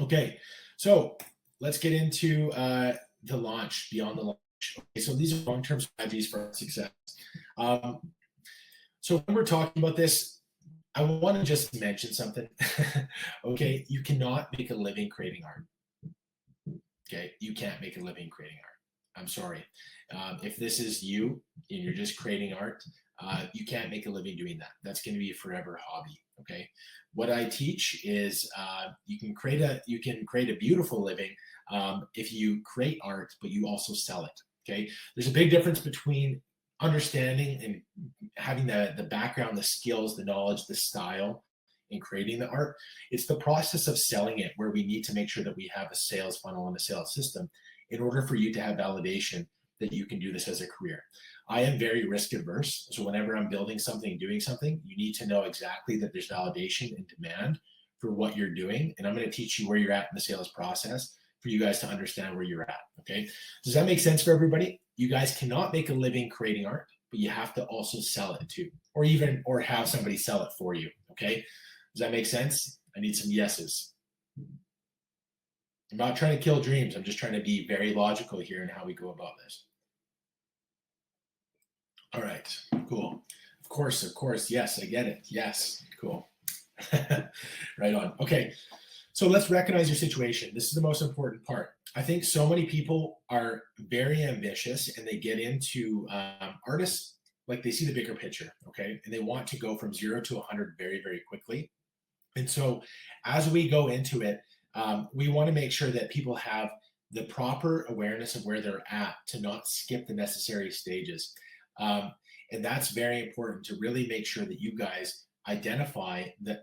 Okay, so let's get into the launch, beyond the launch. Okay, so these are long-term strategies for success. Um, so when we're talking about this, I want to just mention something. Okay, you cannot make a living creating art. Okay, you can't make a living creating art. I'm sorry. If this is you and you're just creating art, you can't make a living doing that. That's going to be a forever hobby. Okay. What I teach is you can create a beautiful living if you create art, but you also sell it. Okay. There's a big difference between understanding and having the background, the skills, the knowledge, the style in creating the art. It's the process of selling it where we need to make sure that we have a sales funnel and a sales system in order for you to have validation that you can do this as a career. I am very risk averse. So whenever I'm building something, doing something, you need to know exactly that there's validation and demand for what you're doing. And I'm going to teach you where you're at in the sales process for you guys to understand where you're at. Okay. Does that make sense for everybody? You guys cannot make a living creating art, but you have to also sell it too, or have somebody sell it for you. Okay. Does that make sense? I need some yeses. I'm not trying to kill dreams. I'm just trying to be very logical here in how we go about this. All right, cool. Of course. Yes, I get it. Yes, cool. Right on. Okay, so let's recognize your situation. This is the most important part. I think so many people are very ambitious and they get into artists, like they see the bigger picture, okay? And they want to go from 0 to 100 very, very quickly. And so as we go into it, we want to make sure that people have the proper awareness of where they're at to not skip the necessary stages. And that's very important to really make sure that you guys identify the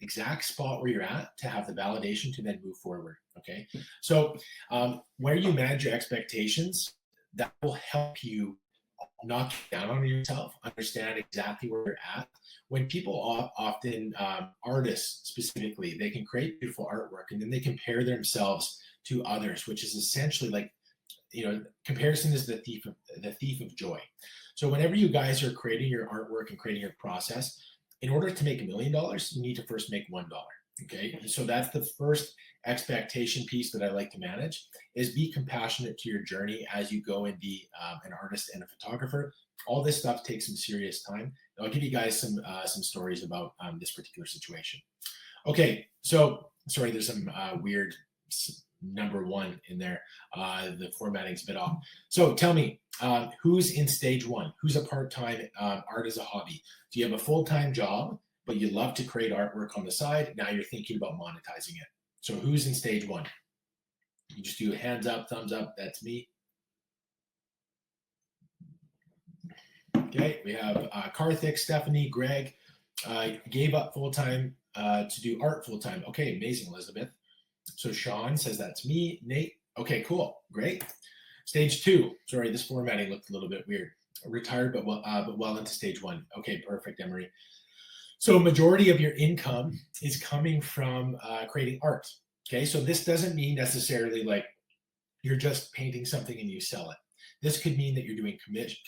exact spot where you're at to have the validation to then move forward. Okay. So where you manage your expectations, that will help you knock down on yourself, understand exactly where you're at. When people often, artists specifically, they can create beautiful artwork and then they compare themselves to others, which is essentially like, comparison is the thief of joy. So whenever you guys are creating your artwork and creating your process, in order to make $1 million, you need to first make $1. Okay, so that's the first expectation piece that I like to manage, is be compassionate to your journey as you go and be an artist and a photographer. All this stuff takes some serious time. I'll give you guys some stories about this particular situation. Okay, so sorry, there's some weird number one in there. The formatting's a bit off. So tell me, who's in stage one? Who's a part-time art as a hobby? Do you have a full-time job, but you love to create artwork on the side? Now you're thinking about monetizing it. So who's in stage one? You just do hands up, thumbs up. That's me. Okay, we have Karthik, Stephanie, Greg. Gave up full-time to do art full-time. Okay, amazing, Elizabeth. So Sean says that's me. Nate. Okay, cool. Great. Stage two. Sorry, this formatting looked a little bit weird. Retired, but well into stage one. Okay, perfect, Emery. So majority of your income is coming from creating art. Okay, so this doesn't mean necessarily like you're just painting something and you sell it. This could mean that you're doing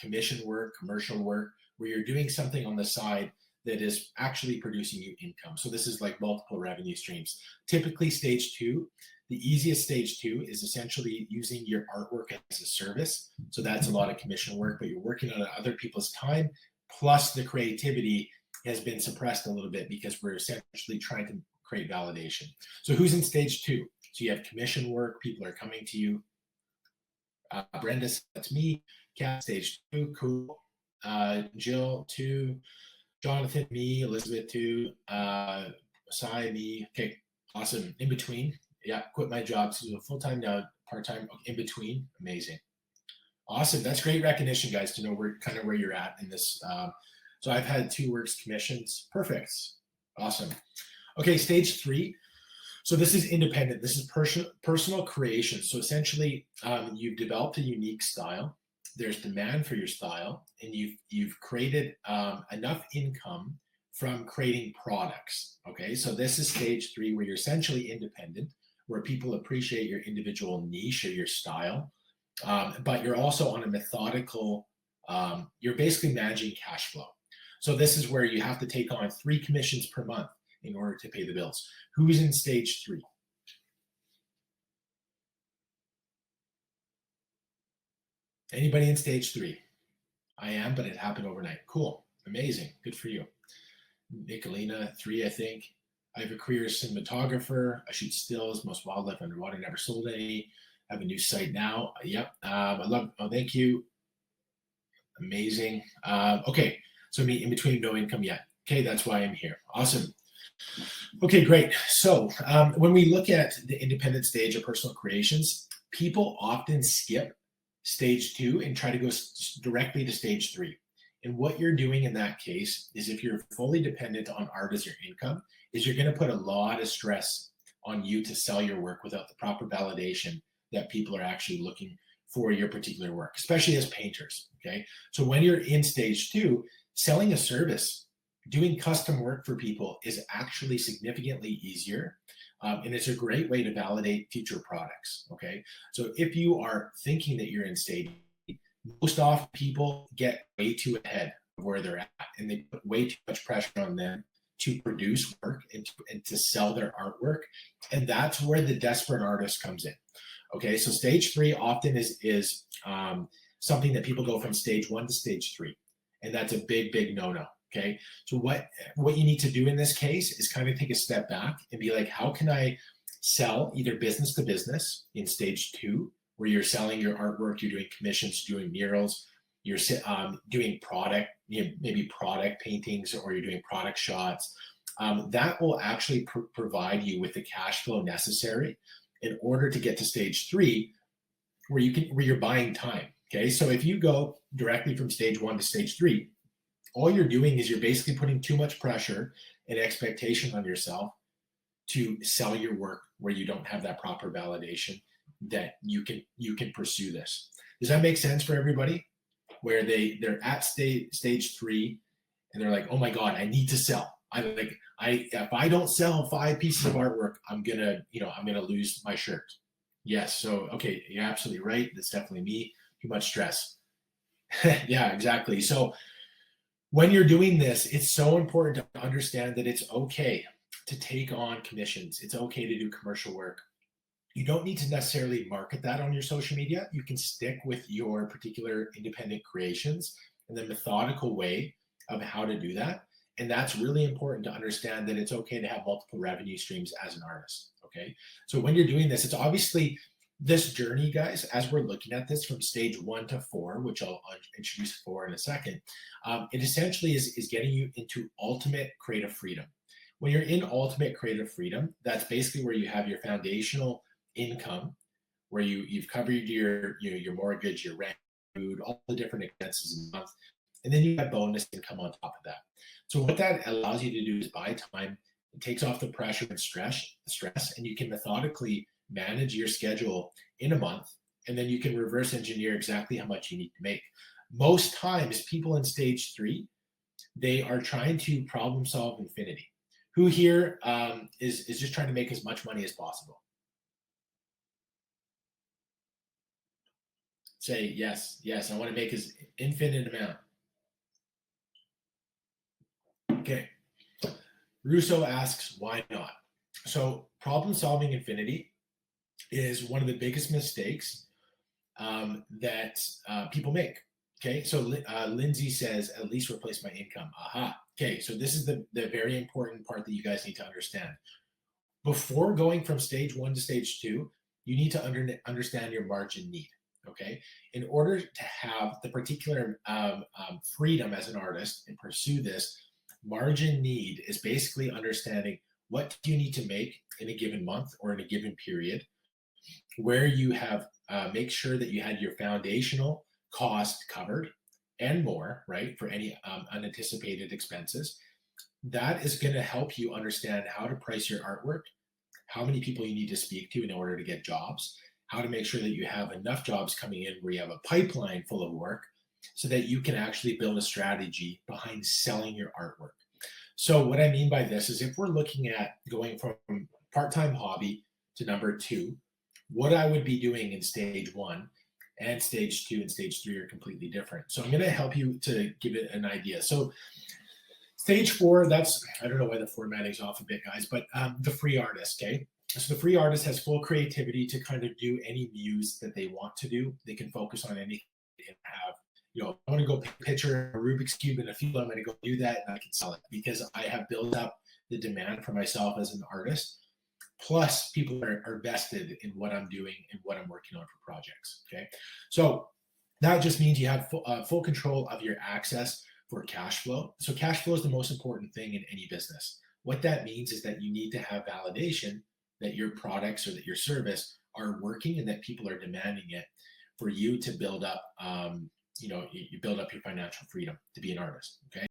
commission work, commercial work, where you're doing something on the side that is actually producing you income. So this is like multiple revenue streams. Typically stage two, the easiest stage two is essentially using your artwork as a service. So that's a lot of commission work, but you're working on other people's time, plus the creativity has been suppressed a little bit because we're essentially trying to create validation. So who's in stage two? So you have commission work, people are coming to you. Brenda, that's me. Kat, stage two, cool. Jill, two. Jonathan, me. Elizabeth, two. Sai, me. Okay, awesome. In between, yeah, quit my job to do a full-time now, part-time, in between, amazing. Awesome, that's great recognition, guys, to know where you're at in this. So I've had 2 works commissions, perfect, awesome. Okay, stage 3. So this is independent. This is personal creation. So essentially, you've developed a unique style. There's demand for your style, and you've created enough income from creating products. Okay, so this is stage 3, where you're essentially independent, where people appreciate your individual niche or your style, but you're also on a methodical. You're basically managing cash flow. So this is where you have to take on 3 commissions per month in order to pay the bills. Who's in stage 3? Anybody in stage 3? I am, but it happened overnight. Cool. Amazing. Good for you. Nicolina, 3, I think. I have a career as cinematographer. I shoot stills, most wildlife underwater, never sold any. I have a new site now. Yep. I love, oh, thank you. Amazing. Okay. So me in between, no income yet. Okay. That's why I'm here. awesome. Okay, great. So when we look at the independent stage of personal creations, people often skip stage 2 and try to go directly to stage 3. And what you're doing in that case is, if you're fully dependent on art as your income, is you're going to put a lot of stress on you to sell your work without the proper validation that people are actually looking for your particular work, especially as painters. Okay. So when you're in stage 2, selling a service, doing custom work for people is actually significantly easier. And it's a great way to validate future products. Okay. So if you are thinking that you're in stage, most often people get way too ahead of where they're at, and they put way too much pressure on them to produce work and to sell their artwork. And that's where the desperate artist comes in. Okay. So stage 3 often is something that people go from stage 1 to stage 3. And that's a big no-no. Okay. So what you need to do in this case is kind of take a step back and be like, how can I sell either business to business in stage 2, where you're selling your artwork, you're doing commissions, doing murals, you're doing product, maybe product paintings, or you're doing product shots. That will actually provide you with the cash flow necessary in order to get to stage 3, where you're buying time. Okay. So if you go directly from stage 1 to stage 3, all you're doing is you're basically putting too much pressure and expectation on yourself to sell your work where you don't have that proper validation that you can pursue this. Does that make sense for everybody? Where they're at stage 3 and they're like, oh my God, I need to sell. If I don't sell 5 pieces of artwork, I'm gonna lose my shirt. Yes. So okay, you're absolutely right. That's definitely me. Too much stress. Yeah, exactly. So when you're doing this, it's so important to understand that it's okay to take on commissions. It's okay to do commercial work. You don't need to necessarily market that on your social media. You can stick with your particular independent creations and the methodical way of how to do that. And that's really important to understand, that it's okay to have multiple revenue streams as an artist. Okay. So when you're doing this, it's obviously this journey, guys, as we're looking at this from stage 1 to 4, which I'll introduce 4 in a second, it essentially is getting you into ultimate creative freedom. When you're in ultimate creative freedom, that's basically where you have your foundational income, where you've covered your mortgage, your rent, food, all the different expenses in a month, and then you have bonus income on top of that. So what that allows you to do is buy time. It takes off the pressure and stress, and you can methodically manage your schedule in a month, and then you can reverse engineer exactly how much you need to make. Most times, people in stage 3, they are trying to problem solve infinity. Who here is just trying to make as much money as possible? Say yes, I want to make as infinite amount. Okay. Russo asks, why not? So problem solving infinity is one of the biggest mistakes that people make. Okay, so Lindsay says, at least replace my income. Aha. Okay, so this is the very important part that you guys need to understand. Before going from stage 1 to stage 2, you need to understand your margin need. Okay, in order to have the particular freedom as an artist and pursue this, margin need is basically understanding what do you need to make in a given month or in a given period, where you have make sure that you had your foundational cost covered and more, right, for any unanticipated expenses. That is going to help you understand how to price your artwork, how many people you need to speak to in order to get jobs, how to make sure that you have enough jobs coming in where you have a pipeline full of work, so that you can actually build a strategy behind selling your artwork. So what I mean by this is, if we're looking at going from part-time hobby to number 2, what I would be doing in stage 1 and stage 2 and stage 3 are completely different. So I'm going to help you to give it an idea. So stage 4, that's, I don't know why the formatting's off a bit, guys, but the free artist, okay? So the free artist has full creativity to kind of do any muse that they want to do. They can focus on anything and have, I want to go pick a picture, a Rubik's Cube in a field, I'm going to go do that and I can sell it because I have built up the demand for myself as an artist. Plus, people are vested in what I'm doing and what I'm working on for projects. Okay. So that just means you have full control of your access for cash flow. So cash flow is the most important thing in any business. What that means is that you need to have validation that your products or that your service are working and that people are demanding it for you to build up, you build up your financial freedom to be an artist. Okay.